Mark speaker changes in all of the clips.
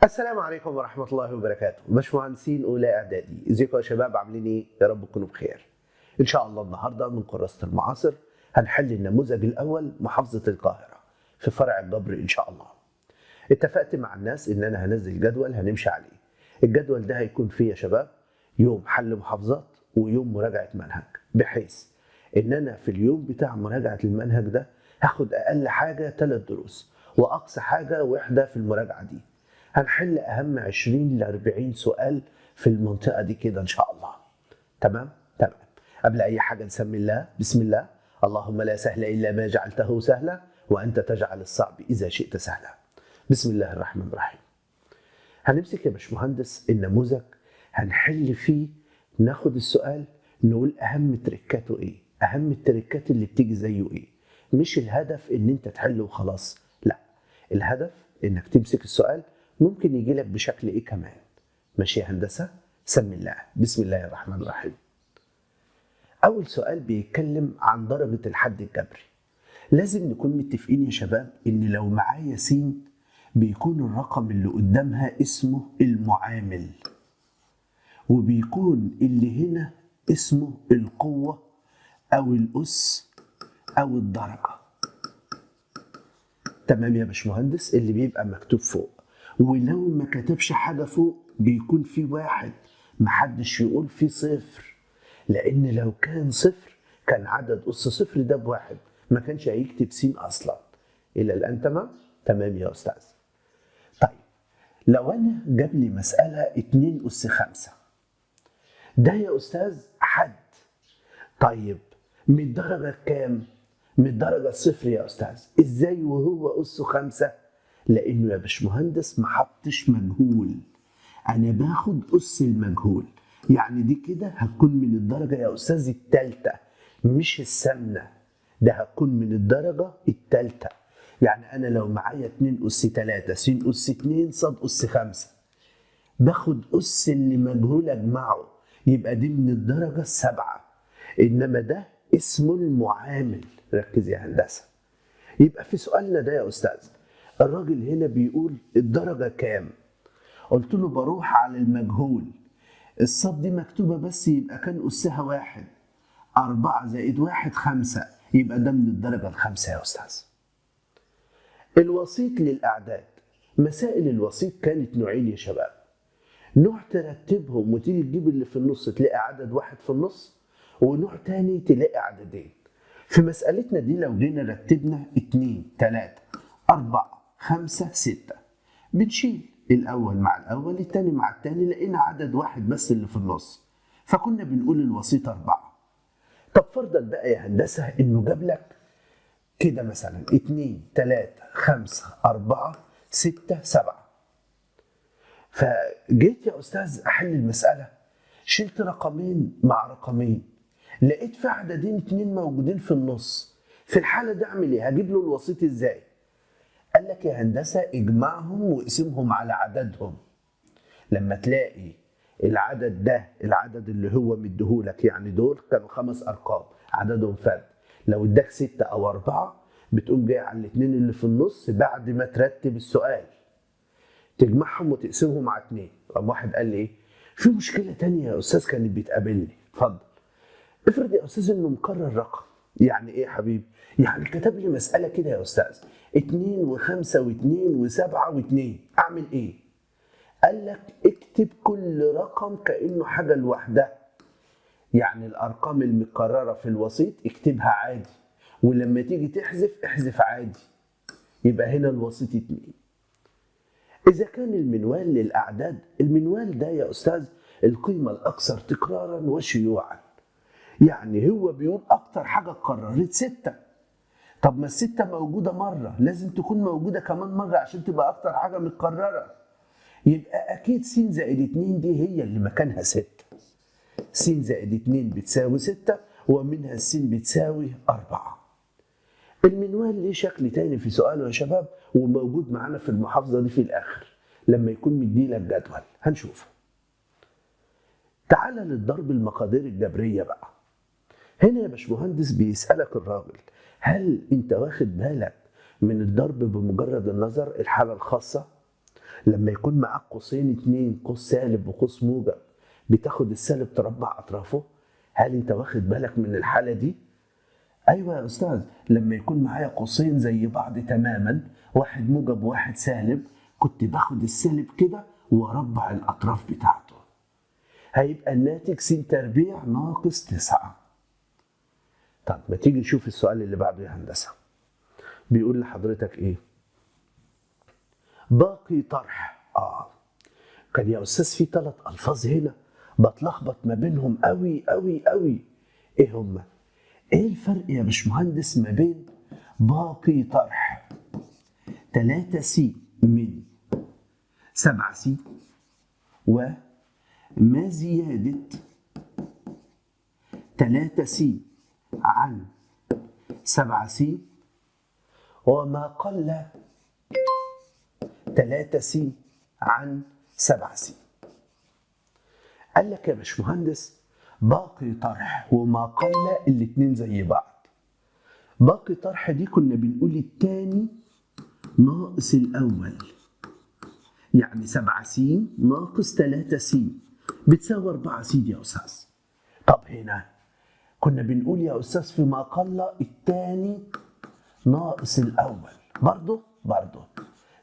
Speaker 1: السلام عليكم ورحمة الله وبركاته. باشمهندسين أولى إعدادي، ازيكم يا شباب؟ عاملين إيه؟ يا رب تكونوا بخير. إن شاء الله النهاردة من كراسة المعاصر هنحل النموذج الأول محافظة القاهرة في فرع الجبر إن شاء الله. اتفقت مع الناس إن أنا هنزل جدول هنمشي عليه. الجدول ده هيكون فيه يا شباب يوم حل محافظات ويوم مراجعة منهج، بحيث إن أنا في اليوم بتاع مراجعة المنهج ده هاخد أقل حاجة 3 دروس وأقصى حاجة وحدة في المراجعة دي. هنحل أهم 20 ل 40 سؤال في المنطقة دي كده إن شاء الله. تمام؟ تمام. قبل أي حاجة نسمي الله، بسم الله. اللهم لا سهل إلا ما جعلته سهلا وأنت تجعل الصعب إذا شئت سهلا. بسم الله الرحمن الرحيم. هنمسك يا باشمهندس النموذج، هنحل فيه، ناخد السؤال نقول أهم تريكاته إيه؟ أهم التريكات اللي بتيجي زيه إيه؟ مش الهدف إن أنت تحله وخلاص، لا. الهدف إنك تمسك السؤال ممكن يجي لك بشكل إيه كمان. ماشي يا هندسة؟ سمي الله. بسم الله الرحمن الرحيم. أول سؤال بيتكلم عن درجة الحد الجبري. لازم نكون متفقين يا شباب إن لو معايا س بيكون الرقم اللي قدامها اسمه المعامل، وبيكون اللي هنا اسمه القوة أو الأس أو الدرجة. تمام يا باشمهندس؟ اللي بيبقى مكتوب فوق، ولو ما كتبش حاجة فوق بيكون في واحد، محدش يقول في صفر، لأن لو كان صفر كان عدد أس صفر ده بواحد، ما كانش هيكتب س أصلا. إلى الآن تمام؟ تمام يا أستاذ. طيب لو أنا جاب لي مسألة 2 أس 5 ده يا أستاذ حد. طيب من الدرجة كام؟ من الدرجة الصفر يا أستاذ. إزاي وهو أس 5؟ لأنه يا باشمهندس ما حطش مجهول، أنا باخد أس المجهول، يعني دي كده هتكون من الدرجة يا أستاذ التالتة، مش الثامنة، ده هتكون من الدرجة التالتة. يعني أنا لو معايا 2 أس 3 س أس 2 ص أس 5 باخد أس اللي مجهول أجمعه، يبقى دي من الدرجة السابعة. إنما ده اسمه المعامل. ركز يا هندسة. يبقى في سؤالنا ده يا أستاذ الراجل هنا بيقول الدرجة كام؟ قلت له بروح على المجهول، الصاد دي مكتوبة بس يبقى كان أسها 1، 4 زائد 1 5، يبقى ده من الدرجة الخامسة يا أستاذ. الوسيط للأعداد. مسائل الوسيط كانت نوعين يا شباب، نوع ترتبهم وتيجي تجيب اللي في النص تلاقي عدد واحد في النص، ونوع تاني تلاقي عددين. في مسألتنا دي لو جينا رتبنا 2 3 4 5 6 بنشيل الأول مع الأول التاني مع التاني، لقينا عدد واحد بس اللي في النص، فكنا بنقول الوسيط 4. طب فرضا بقى يا هندسة إنه جاب لك كده مثلا 2 3 5 4 6 7، فجيت يا أستاذ أحل المسألة، شلت رقمين مع رقمين، لقيت في عددين 2 موجودين في النص. في الحالة دي أعمل إيه؟ هجيب له الوسيط إزاي؟ قال لك يا هندسة اجمعهم واقسمهم على عددهم. لما تلاقي العدد ده العدد اللي هو مديهولك، يعني دول كانوا 5 أرقام عددهم فرد، لو اداك 6 أو 4 بتقوم جاي على الاتنين اللي في النص بعد ما ترتب السؤال تجمعهم وتقسمهم على 2. قام واحد قال لي ايه؟ في مشكلة تانية يا أستاذ كانت بتقابلني. اتفضل. افرض يا أستاذ إنه مكرر رقم. يعني إيه يا حبيبي؟ يعني كتب لي مسألة كده يا أستاذ 2 و5 و2 و7 و2، أعمل إيه؟ قال لك اكتب كل رقم كأنه حاجة لوحدها. يعني الأرقام المكررة في الوسيط اكتبها عادي، ولما تيجي تحذف احذف عادي، يبقى هنا الوسيط 2. إذا كان المنوال للأعداد، المنوال ده يا أستاذ القيمة الأكثر تكرارا وشيوعا، يعني هو بيقول أكتر حاجة اتكررت 6. طب ما ال6 موجودة مرة، لازم تكون موجودة كمان مرة عشان تبقى أكتر حاجة متكررة، يبقى أكيد س زائد 2 دي هي اللي مكانها 6. س زائد 2 بتساوي 6 ومنها الس بتساوي 4. المنوال ليه شكل تاني في سؤاله يا شباب، وموجود معانا في المحافظة دي في الآخر لما يكون مديلك جدول هنشوفه. تعال للضرب المقادير الجبرية بقى. هنا يا باشمهندس بيسألك الراجل هل انت واخد بالك من الضرب بمجرد النظر، الحالة الخاصة؟ لما يكون معاك قوسين اتنين، قوس سالب وقوس موجب، بتاخد السالب تربع اطرافه. هل انت واخد بالك من الحالة دي؟ ايوه يا استاذ، لما يكون معايا قوسين زي بعض تماما، واحد موجب وواحد سالب، كنت باخد السالب كده واربع الاطراف بتاعته. هيبقى الناتج س تربيع ناقص 9. طب ما تيجي نشوف السؤال اللي بعده يا هندسة. بيقول لحضرتك ايه؟ باقي طرح. كان يا استاذ في 3 الفاظ هنا بتلخبط ما بينهم قوي قوي قوي. ايه هما؟ ايه الفرق يا باشمهندس ما بين باقي طرح 3 س من 7 س وما زيادة 3 س عن 7 س وما قل 3 س عن 7 س؟ قال لك يا باشمهندس باقي طرح وما قل الاتنين زي بعض. باقي طرح دي كنا بنقول التاني ناقص الأول، يعني 7 س ناقص 3 س بتساوي 4 س يا أستاذ. طب هنا كنا بنقول يا أستاذ فيما قل التاني ناقص الأول، برضه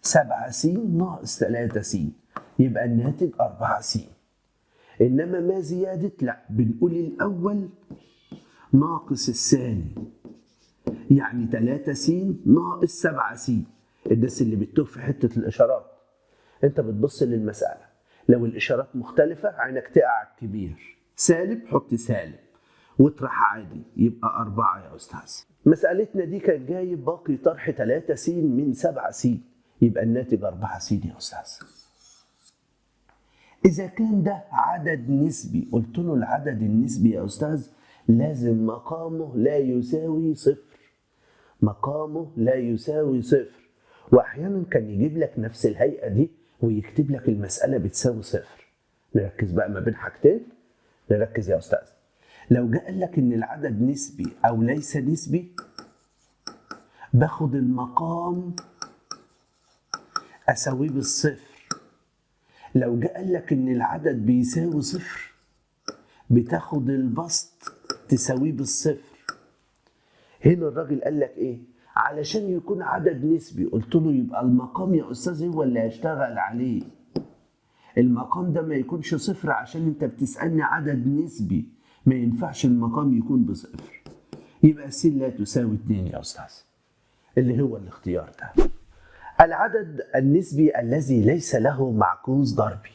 Speaker 1: 7 س ناقص 3 س يبقى الناتج 4 س. إنما ما زيادة لا، بنقول الأول ناقص الثاني، يعني 3 س ناقص 7 س. الناس اللي بتتوه في حتة الإشارات، أنت بتبص للمسألة، لو الإشارات مختلفة عينك تقع على الكبير، سالب حط سالب واطرح عادي، يبقى 4 يا أستاذ. مسألتنا دي كان جايب باقي طرح 3 س من 7 س، يبقى الناتج 4 س يا أستاذ. إذا كان ده عدد نسبي، قلت له العدد النسبي يا أستاذ لازم مقامه لا يساوي صفر. مقامه لا يساوي صفر. وأحيانا كان يجيب لك نفس الهيئة دي ويكتب لك المسألة بتساوي صفر. نركز بقى ما بين حاجتين، نركز يا أستاذ. لو جاء قال لك إن العدد نسبي أو ليس نسبي، باخد المقام أساويه بالصفر. لو جاء قال لك إن العدد بيساوي صفر، بتاخد البسط تساويه بالصفر. هنا الراجل قال لك إيه؟ علشان يكون عدد نسبي، قلت له يبقى المقام يا أستاذ هو اللي هيشتغل عليه. المقام ده ما يكونش صفر عشان أنت بتسألني عدد نسبي، ما ينفعش المقام يكون بصفر. يبقى س لا تساوي 2 يا أستاذ، اللي هو الاختيار ده. العدد النسبي الذي ليس له معكوس ضربي.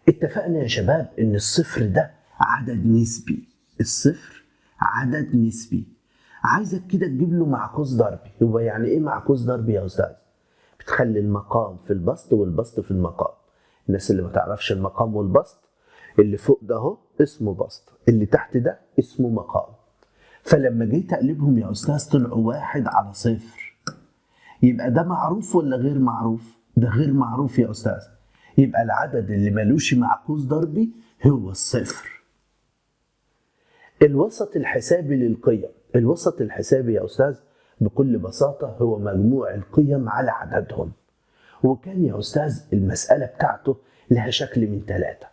Speaker 1: اتفقنا يا شباب ان الصفر ده عدد نسبي، الصفر عدد نسبي. عايزك كده تجيب له معكوس ضربي. هو يعني ايه معكوس ضربي يا استاذ؟ بتخلي المقام في البسط والبسط في المقام. الناس اللي ما تعرفش المقام والبسط، اللي فوق ده اهو اسمه بسط، اللي تحت ده اسمه مقام. فلما جيت اقلبهم يا استاذ طلعوا 1 على 0. يبقى ده معروف ولا غير معروف؟ ده غير معروف يا أستاذ. يبقى العدد اللي ملوش معكوس ضربي هو الصفر. الوسط الحسابي للقيم. الوسط الحسابي يا أستاذ بكل بساطة هو مجموع القيم على عددهم. وكان يا أستاذ المسألة بتاعته لها شكل من 3.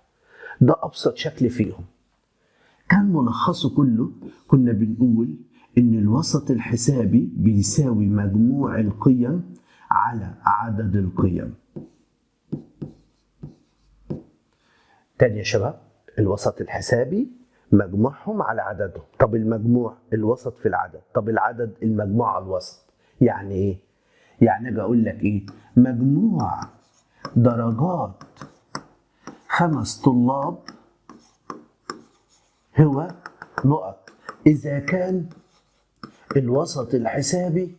Speaker 1: ده أبسط شكل فيهم. كان ملخصه كله كنا بنقول إن الوسط الحسابي بيساوي مجموع القيم على عدد القيم. تاني يا شباب، الوسط الحسابي مجموعهم على عددهم. طب المجموع الوسط في العدد، طب العدد المجموع على الوسط. يعني إيه؟ يعني أجي أقول لك إيه؟ مجموع درجات 5 طلاب هو نقط إذا كان الوسط الحسابي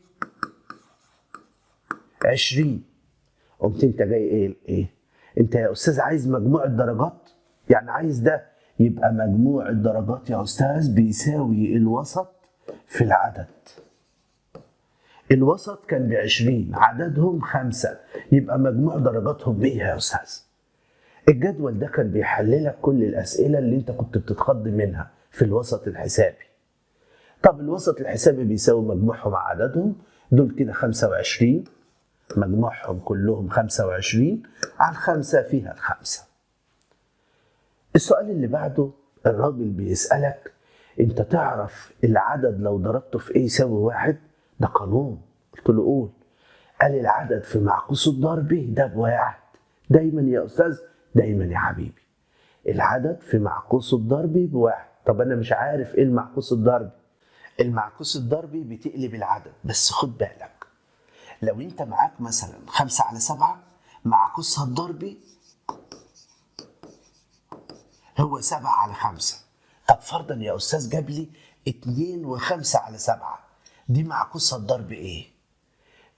Speaker 1: 20. قمت انت جاي ايه؟ انت يا استاذ عايز مجموع الدرجات؟ يعني عايز ده يبقى مجموع الدرجات يا استاذ بيساوي الوسط في العدد. الوسط كان ب20، عددهم 5، يبقى مجموع درجاتهم 100 يا استاذ. الجدول ده كان بيحللك كل الاسئله اللي انت كنت بتتخض منها في الوسط الحسابي. طب الوسط الحسابي بيساوي مجموعهم على عددهم، دول كده 25 مجموعهم كلهم 25 على 5 فيها ال5. السؤال اللي بعده الراجل بيسألك انت تعرف العدد لو ضربته في ايه يساوي 1؟ ده قانون. قلت له قول. قال العدد في معكوس الضربي ده ب1. دايما يا استاذ، دايما يا حبيبي، العدد في معكوس الضربي ب1. طب انا مش عارف ايه المعكوس الضربي. المعكوس الضربي بتقلب العدد، بس خد بالك لو انت معاك مثلا 5 على 7 معكوسها الضربي هو 7 على 5. طب فرضا يا استاذ جاب لي 2 و5 على 7، دي معكوسها الضرب ايه؟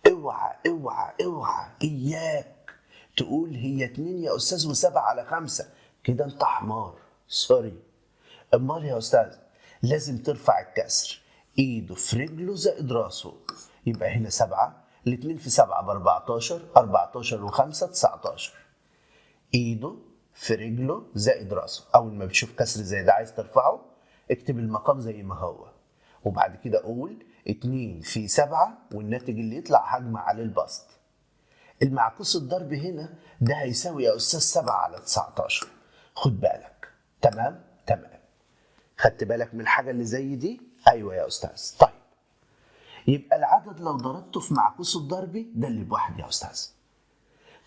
Speaker 1: اوعى اوعى اوعى اياك تقول هي 2 يا استاذ و7 على 5، كده انت حمار، سوري. امال يا استاذ لازم ترفع الكسر، ايده في رجله زائد راسه، يبقى هنا 7، ال2 في 7 ب14، 14 و5 19. ايده في رجله زائد راسه. اول ما بتشوف كسر زي ده عايز ترفعه، اكتب المقام زي ما هو، وبعد كده قول 2 في 7 والناتج اللي يطلع هجمع عليه البسط. المعكوس الضرب هنا ده هيساوي يا استاذ 7 على 19. خد بالك. تمام؟ تمام. خدت بالك من الحاجه اللي زي دي؟ ايوه يا استاذ. طيب يبقى العدد لو ضربته في معكوس الضربي ده اللي ب1 يا استاذ.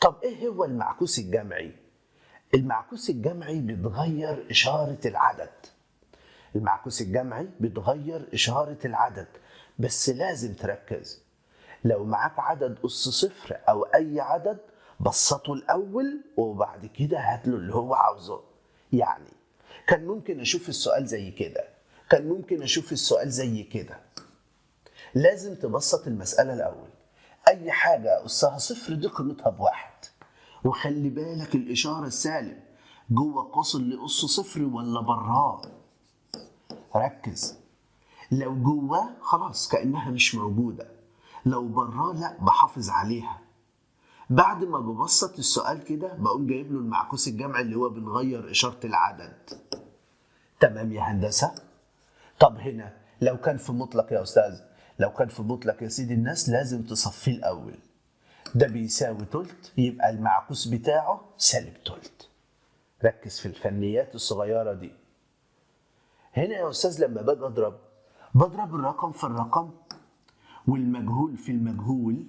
Speaker 1: طب ايه هو المعكوس الجمعي؟ المعكوس الجمعي بيتغير اشاره العدد. المعكوس الجمعي بيتغير اشاره العدد، بس لازم تركز. لو معاك عدد أس صفر أو أي عدد بسطه الأول وبعد كده هاتله اللي هو عاوزه. يعني كان ممكن أشوف السؤال زي كده، كان ممكن أشوف السؤال زي كده. لازم تبسط المسألة الأول. أي حاجة أسها صفر دي قيمتها ب1، وخلي بالك الإشارة السالب جوه قوس اللي أسه صفر ولا براه. ركز. لو جواه خلاص كأنها مش موجودة، لو براه لا بحافظ عليها. بعد ما ببسط السؤال كده بقوم جايب له المعكوس الجمعي اللي هو بنغير إشارة العدد. تمام يا هندسة؟ طب هنا لو كان في مطلق يا أستاذ، لو كان في مطلق يا سيدي الناس لازم تصفيه الأول. ده بيساوي تلت، يبقى المعكوس بتاعه سالب تلت. ركز في الفنيات الصغيرة دي. هنا يا أستاذ لما باجي بضرب الرقم في الرقم والمجهول في المجهول.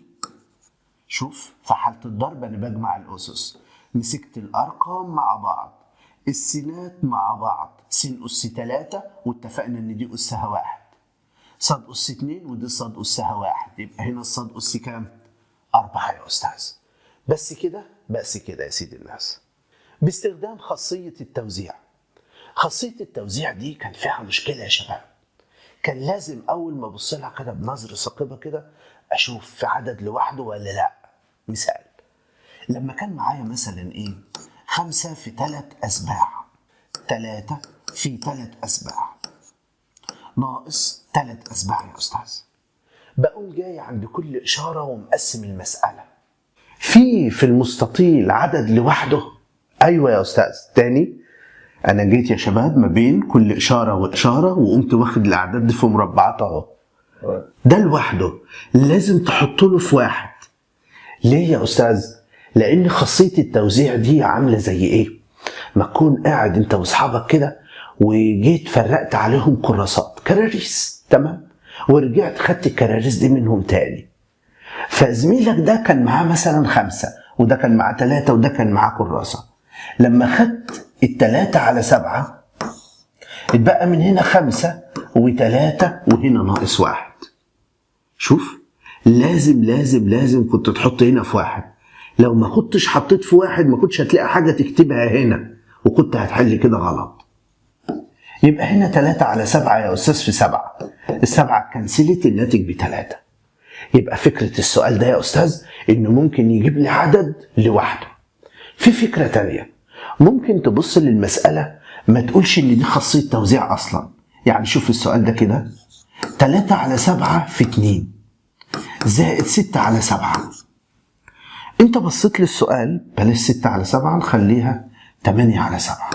Speaker 1: شوف في حالة الضرب أنا بجمع الأسس، مسكت الأرقام مع بعض، السينات مع بعض، س أس 3 واتفقنا إن دي أسها 1، صاد أس 2 ودي صاد أسها 1، يبقى هنا الصاد أس كام؟ 4 يا أستاذ. بس كده؟ بس كده يا سيدي الناس. باستخدام خاصية التوزيع. خاصية التوزيع دي كان فيها مشكلة يا شباب. كان لازم أول ما أبص لها كده بنظرة ثاقبة كده أشوف في عدد لوحده ولا لأ. مثال، لما كان معايا مثلا 5 في 3 أسباع، 3 في 3 أسباع ناقص 3 أسباع يا أستاذ. بقوم جاي عند كل إشارة ومقسم المسألة. في المستطيل عدد لوحده؟ أيوة يا أستاذ. تاني، أنا جيت يا شباب ما بين كل إشارة وإشارة وقمت واخد الأعداد دي في مربعات أهو. ده لوحده لازم تحط له في 1. ليه يا أستاذ؟ لأن خاصية التوزيع دي عاملة زي إيه؟ ما تكون قاعد أنت وأصحابك كده وجيت فرقت عليهم كراسات، كراريس، تمام؟ ورجعت خدت الكراريس دي منهم تاني. فزميلك ده كان معاه مثلا 5 وده كان معاه 3 وده كان معاه كراسة. لما خدت 3 على 7 اتبقى من هنا 5 و3 وهنا ناقص 1. شوف، لازم كنت تحط هنا في 1. لو ما كنتش حطيت في 1 ما كنتش هتلاقي حاجة تكتبها هنا وكنت هتحل كده غلط. يبقى هنا 3 على 7 يا أستاذ في 7. ال7 كنسلت، الناتج ب3. يبقى فكرة السؤال ده يا أستاذ إنه ممكن يجيب لي عدد لوحده. في فكرة تانية، ممكن تبص للمسألة ما تقولش إن دي خاصية توزيع أصلا. يعني شوف السؤال ده كده، 3 على 7 في 2 زائد 6 على 7. انت بصيت للسؤال، بلاش 6 على 7 نخليها 8 على 7.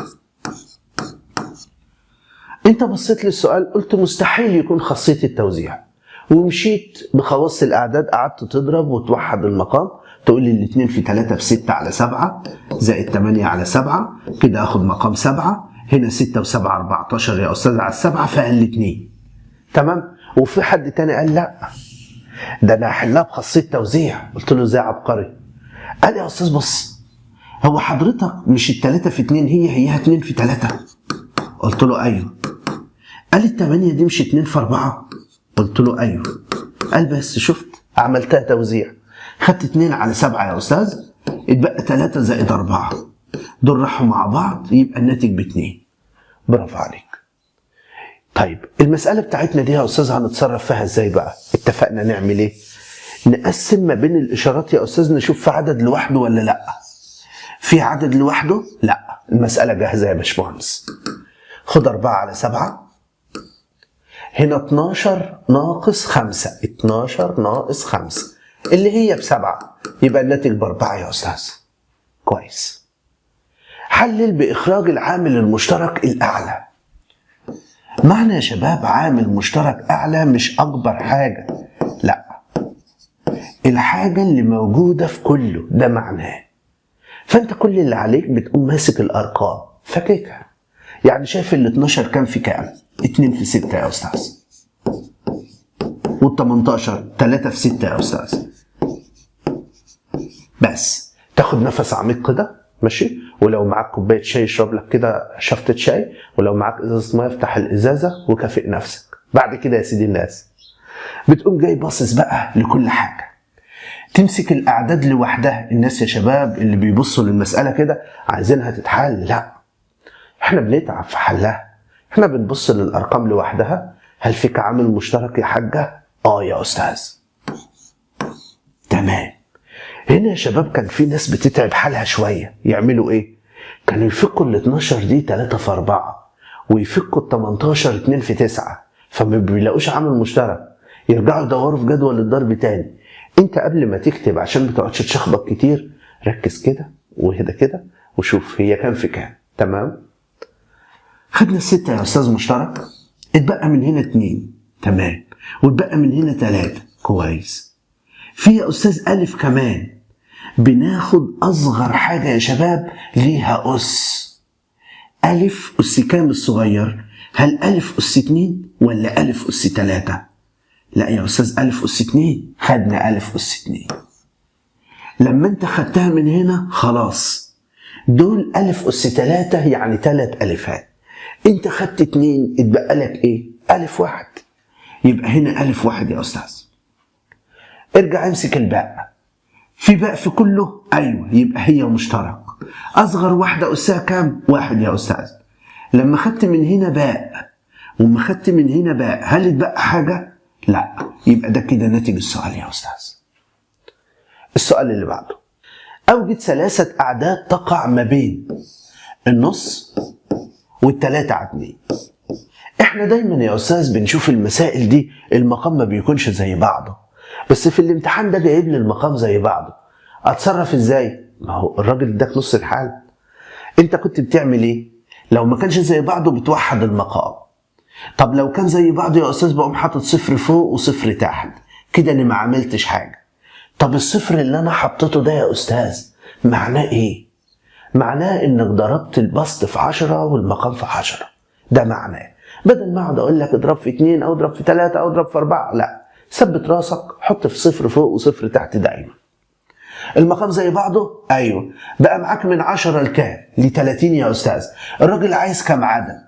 Speaker 1: انت بصيت للسؤال قلت مستحيل يكون خاصية التوزيع، ومشيت بخواص الأعداد، قعدت تضرب وتوحد المقام، تقول لي 2 في 3 ب6 على 7 زائد 8 على 7، كده اخد مقام 7. هنا 6 و7 14 يا أستاذ على 7، فقال لي 2. تمام. وفي حد تاني قال لا ده أنا هحلها بخاصية توزيع. قلت له ازاي عبقري؟ قال يا أستاذ بص، هو حضرتك مش ال3 في 2 هي 2 في 3؟ قلت له ايوه. قال ال8 دي مش 2 في 4؟ قلت له ايوه. قال بس شفت عملتها توزيع، خدت 2 على 7 يا أستاذ، اتبقى 3 زائد 4، دول راحوا مع بعض، يبقى الناتج ب2. برافو عليك. طيب المسألة بتاعتنا دي يا أستاذ هنتصرف فيها ازاي بقى؟ اتفقنا نعمل ايه؟ نقسم ما بين الإشارات يا أستاذ، نشوف في عدد لوحده ولا لأ. في عدد لوحده؟ لأ. المسألة جاهزة يا باشمهندس. خد 4 على 7، هنا 12 ناقص 5، 12 ناقص 5 اللي هي ب7، يبقى الناتج ب4 يا أستاذ. كويس. حلل بإخراج العامل المشترك الأعلى. معنى يا شباب عامل مشترك أعلى مش أكبر حاجة، لا، الحاجة اللي موجودة في كله، ده معناه. فأنت كل اللي عليك بتقوم ماسك الأرقام فكيكها. يعني شايف ال12 كام في كام؟ 2 في 6 يا أستاذ. وال18 3 في 6 يا أستاذ. بس تاخد نفس عميق كده، ماشي؟ ولو معاك كوبايه شاي اشرب لك كده شفطه شاي، ولو معاك ازازه ميه افتح الازازه وكافئ نفسك. بعد كده يا سيدي الناس بتقوم جاي باصص بقى لكل حاجه، تمسك الاعداد لوحدها. الناس يا شباب اللي بيبصوا للمساله كده عايزينها تتحل، لا، احنا بنتعب في حلها. احنا بنبص للارقام لوحدها. هل فيك عامل مشترك يا حاجه؟ يا استاذ. تمام. هنا يا شباب كان في ناس بتتعب حالها شوية، يعملوا ايه؟ كانوا يفكوا ال12 دي 3 في 4، ويفكوا ال18 2 في 9، فما بيلاقوش عامل مشترك، يرجعوا يدوروا في جدول الضرب تاني. انت قبل ما تكتب عشان ما تقعدش تشخبط كتير، ركز كده وهدا كده وشوف هي كام في كام. تمام؟ خدنا ال6 يا استاذ مشترك، اتبقى من هنا 2. تمام. واتبقى من هنا 3. كويس. في يا استاذ ألف كمان، بناخد أصغر حاجة يا شباب ليها أس. ألف أس كام الصغير؟ هل ألف أس 2 ولا ألف أس 3؟ لا يا أستاذ ألف أس 2. خدنا ألف أس 2. لما أنت خدتها من هنا خلاص، دول ألف أس 3 يعني 3 ألفات. أنت خدت 2، اتبقى لك إيه؟ ألف 1. يبقى هنا ألف 1 يا أستاذ. ارجع امسك الباء. في باء في كله؟ ايوه، يبقى هي مشترك. اصغر واحده اسها كام؟ 1 يا استاذ. لما خدت من هنا باء وما خدت من هنا باء، هل اتبقى حاجه؟ لا، يبقى ده كده ناتج السؤال يا استاذ. السؤال اللي بعده، اوجد 3 اعداد تقع ما بين النص وال3 على 2. احنا دايما يا استاذ بنشوف المسائل دي المقام ما بيكونش زي بعضه، بس في الامتحان ده جايب لي المقام زي بعضه. اتصرف ازاي؟ ما هو الراجل اداك نص الحال. انت كنت بتعمل ايه؟ لو ما كانش زي بعضه بتوحد المقام. طب لو كان زي بعضه يا استاذ بقوم حاطط 0 فوق وصفر تحت، كده انا ما عملتش حاجه. طب الصفر اللي انا حطيته ده يا استاذ معناه ايه؟ معناه انك ضربت البسط في 10 والمقام في 10. ده معناه. بدل ما اقعد اقول لك اضرب في 2 او اضرب في 3 او اضرب في 4، لا، ثبت راسك، حط في 0 فوق وصفر تحت دايما. المقام زي بعضه؟ ايوه. بقى معاك من 10 لكام؟ ل30 يا استاذ. الراجل عايز كام عدد؟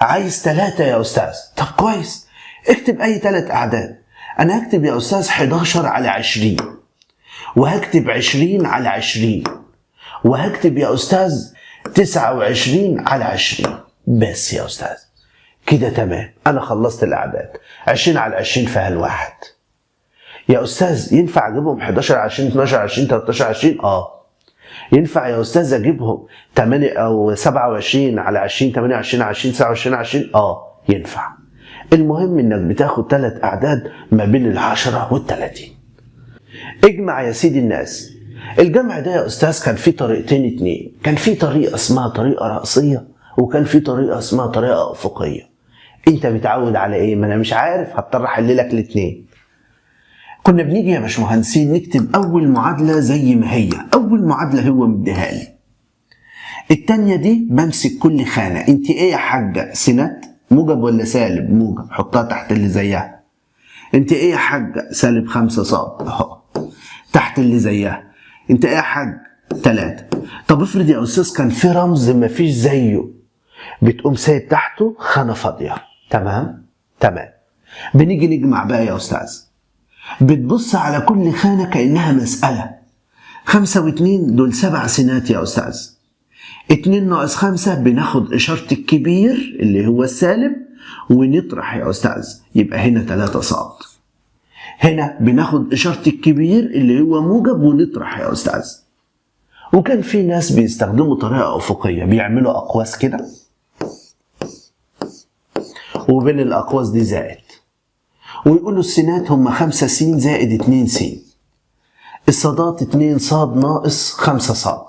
Speaker 1: عايز 3 يا استاذ. طب كويس، اكتب اي 3 اعداد. انا هكتب يا استاذ 11 على 20، وهكتب 20 على 20، وهكتب يا استاذ 29 على 20. بس يا استاذ كده تمام، انا خلصت الاعداد. 20 على 20 فيها الواحد. يا استاذ ينفع اجيبهم 11 على 20 12 على 20 13 على 20؟ ينفع يا استاذ اجيبهم 8 او 27 على 20 28 على 20 29 على 20؟ ينفع. المهم انك بتاخد 3 اعداد ما بين ال10 وال30. اجمع يا سيدي الناس. الجمع ده يا استاذ كان فيه طريقتين 2. كان فيه طريقه اسمها طريقه رأسيه، وكان فيه طريقه اسمها طريقه افقيه. انت متعود على ايه؟ ما انا مش عارف، هضطر احل لك الاتنين. كنا بنيجي يا باشمهندسين نكتب اول معادله زي ما هي، اول معادله هو مديها لي. التانيه دي بمسك كل خانه، انت ايه يا حاجه؟ سينات موجب ولا سالب؟ موجب، حطها تحت اللي زيها. انت ايه يا حاجه؟ سالب 5 صاد اهو تحت اللي زيها. انت ايه يا حاج؟ 3. طب افرض يا استاذ كان في رمز مفيش زيه، بتقوم سايب تحته خانه فاضيه. تمام؟ تمام. بنيجي نجمع بقى يا استاذ، بتبص على كل خانه كانها مساله. 5 و2 دول 7 سينات يا استاذ. 2 ناقص 5 بناخد اشاره الكبير اللي هو السالب ونطرح يا استاذ، يبقى هنا 3 صاد. هنا بناخد اشاره الكبير اللي هو موجب ونطرح يا استاذ. وكان في ناس بيستخدموا طريقه افقيه، بيعملوا اقواس كده وبين الاقواس دي زائد، ويقولوا السينات هم 5 س زائد 2 س. الصادات 2 صاد ناقص 5 صاد.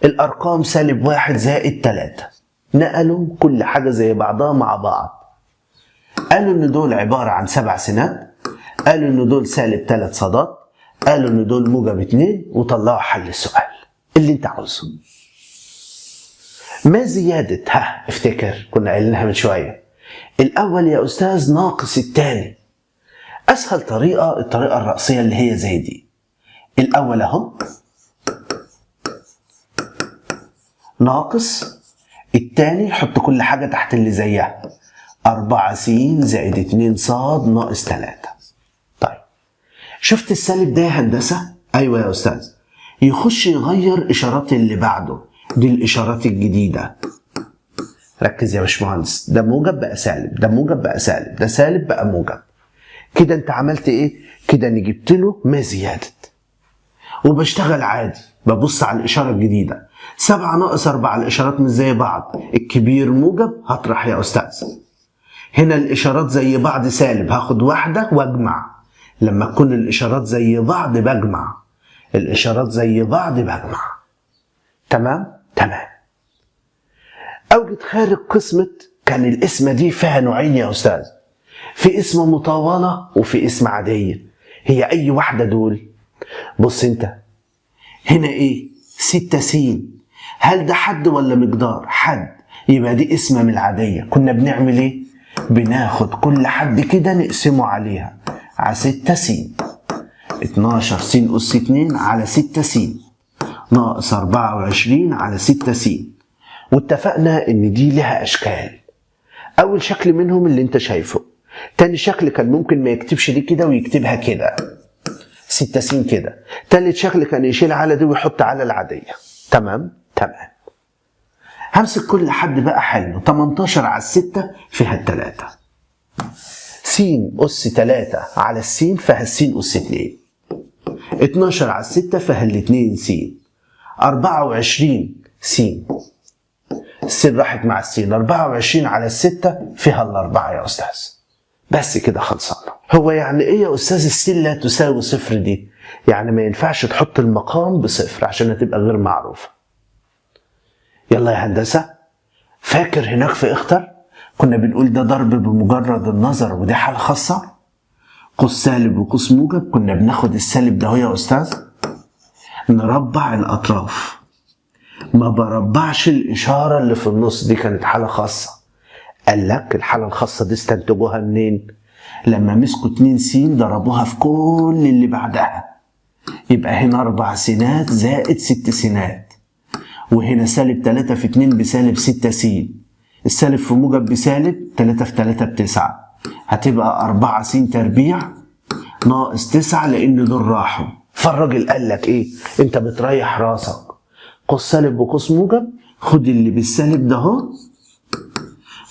Speaker 1: الارقام سالب 1 زائد 3. نقلوا كل حاجه زي بعضها مع بعض. قالوا ان دول عباره عن 7 سينات، قالوا ان دول سالب 3 صادات، قالوا ان دول موجب 2، وطلعوا حل السؤال اللي انت عاوزه. ما زيادة؟ افتكر كنا قايلينها من شوية. الأول يا أستاذ ناقص التاني. أسهل طريقة الطريقة الرأسية اللي هي زي دي. الأول أهو ناقص التاني، حط كل حاجة تحت اللي زيها. 4 س زائد 2 صاد ناقص 3. طيب شفت السالب ده يا هندسة؟ أيوة يا أستاذ. يخش يغير إشارات اللي بعده، دي الإشارات الجديدة. ركز يا باشمهندس، ده موجب بقى سالب، ده موجب بقى سالب، ده سالب بقى موجب. كده أنت عملت إيه؟ كده أنا جبت له ما زيادة. وبشتغل عادي، ببص على الإشارة الجديدة. 7 ناقص 4 الإشارات مش زي بعض، الكبير موجب هطرح يا أستاذ. هنا الإشارات زي بعض سالب، هاخد واحدة وأجمع. لما تكون الإشارات زي بعض بجمع، الإشارات زي بعض بجمع. تمام؟ تمام. أوجد خارج قسمة. كان القسمة دي فيها نوعين يا أستاذ، في اسم مطاولة وفي اسم عادية. هي أي واحدة دول؟ بص أنت هنا إيه؟ 6 س. هل ده حد ولا مقدار؟ حد، يبقى دي اسمها من العادية. كنا بنعمل إيه؟ بناخد كل حد كده نقسمه عليها على 6 س. 12 س أس 2 على 6 س ناقص 24 على 6 س. واتفقنا ان دي لها اشكال. اول شكل منهم اللي انت شايفه. تاني شكل كان ممكن ما يكتبش دي كده ويكتبها كده 6 س كده. تالت شكل كان يشيل على دي ويحط على العادية. تمام؟ تمام. همسك كل حد بقى حله. 18 على 6 فيها 3. س أس 3 على س فيها س أس 2. 12 على 6 فيها الاتنين س. 24 س. السين راحت مع السين. 24 على 6 فيها الأربعة يا أستاذ. بس كده خلصانة. هو يعني إيه يا أستاذ السين لا تساوي صفر دي؟ يعني ما ينفعش تحط المقام بصفر عشان هتبقى غير معروفة. يلا يا هندسة، فاكر هناك في اختر كنا بنقول ده ضرب بمجرد النظر ودي حالة خاصة؟ قوس سالب وقوس موجب كنا بناخد السالب ده هو يا أستاذ نربع الأطراف، ما بربعش الإشارة اللي في النص. دي كانت حالة خاصة. قال لك الحالة الخاصة دي استنتجوها منين؟ لما مسكوا 2 س ضربوها في كل اللي بعدها، يبقى هنا 4 سينات زائد 6 سينات، وهنا سالب 3 في 2 بسالب 6 س. السالب في موجب بسالب، 3 في 3 ب9، هتبقى 4 س تربيع ناقص 9 لأن دول راحوا. فالراجل قال لك إيه؟ أنت بتريح راسك، قوس سالب وقوس موجب، خد اللي بالسالب ده اهو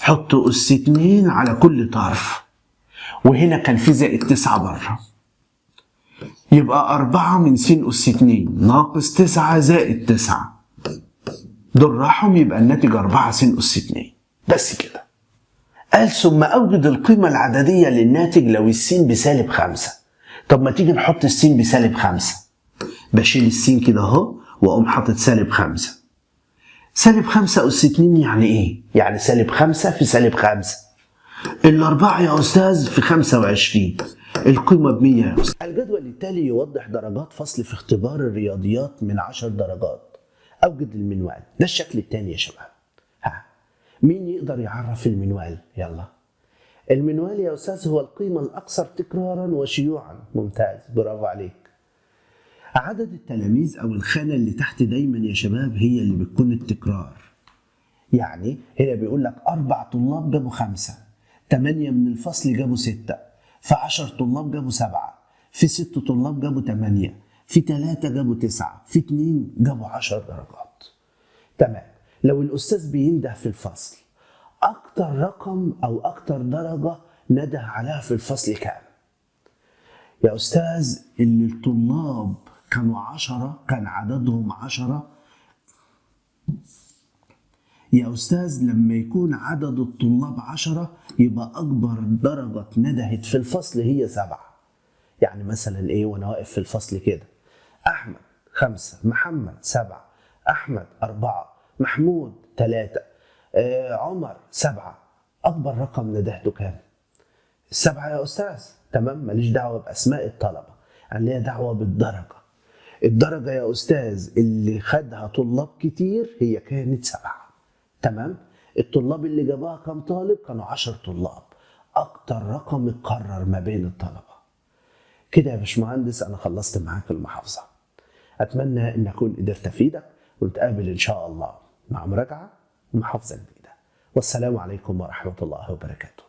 Speaker 1: حط أس 2 على كل طرف، وهنا كان في زائد 9 بره، يبقى 4 من س أس 2 ناقص 9 زائد 9، دول راحوا يبقى الناتج 4 س أس 2. بس كده. قال ثم أوجد القيمة العددية للناتج لو السين بسالب 5. طب ما تيجي نحط السين بسالب 5. بشيل السين كده اهو واقوم حاطط سالب 5. سالب 5 أس 2 يعني إيه؟ يعني سالب 5 في سالب 5. الأربعة يا أستاذ في 25. القيمة ب 100 يا أستاذ. الجدول التالي يوضح درجات فصل في اختبار الرياضيات من 10 درجات. أوجد المنوال. ده الشكل التاني يا شباب. ها، مين يقدر يعرف المنوال؟ يلا. المنوال يا أستاذ هو القيمة الأكثر تكرارا وشيوعا. ممتاز، برافو عليك. عدد التلاميذ أو الخانة اللي تحت دايما يا شباب هي اللي بتكون التكرار. يعني هنا بيقول لك 4 طلاب جابوا 5، 8 من الفصل جابوا 6، في 10 طلاب جابوا 7، في 6 طلاب جابوا 8، في 3 جابوا 9، في 2 جابوا 10 درجات. تمام. لو الأستاذ بينده في الفصل، أكتر رقم أو أكتر درجة نده عليها في الفصل كام؟ يا أستاذ اللي الطلاب كانوا 10، كان عددهم 10. يا أستاذ لما يكون عدد الطلاب 10 يبقى أكبر درجة ندهت في الفصل هي 7. يعني مثلا إيه وأنا واقف في الفصل كده، أحمد 5، محمد 7، أحمد 4، محمود 3، عمر 7. أكبر رقم ندهته كام؟ 7 يا أستاذ. تمام، ماليش دعوة بأسماء الطلبة، أنا ليا دعوة بالدرجة. الدرجة يا أستاذ اللي خدها طلاب كتير هي كانت 7. تمام. الطلاب اللي جابوها كام طالب؟ كانوا 10 طلاب. أكتر رقم اتكرر ما بين الطلبة. كده يا باشمهندس أنا خلصت معاك المحافظة. أتمنى أن أكون قدرت أفيدك، ونتقابل إن شاء الله مع مراجعة ومحافظة جديدة. والسلام عليكم ورحمة الله وبركاته.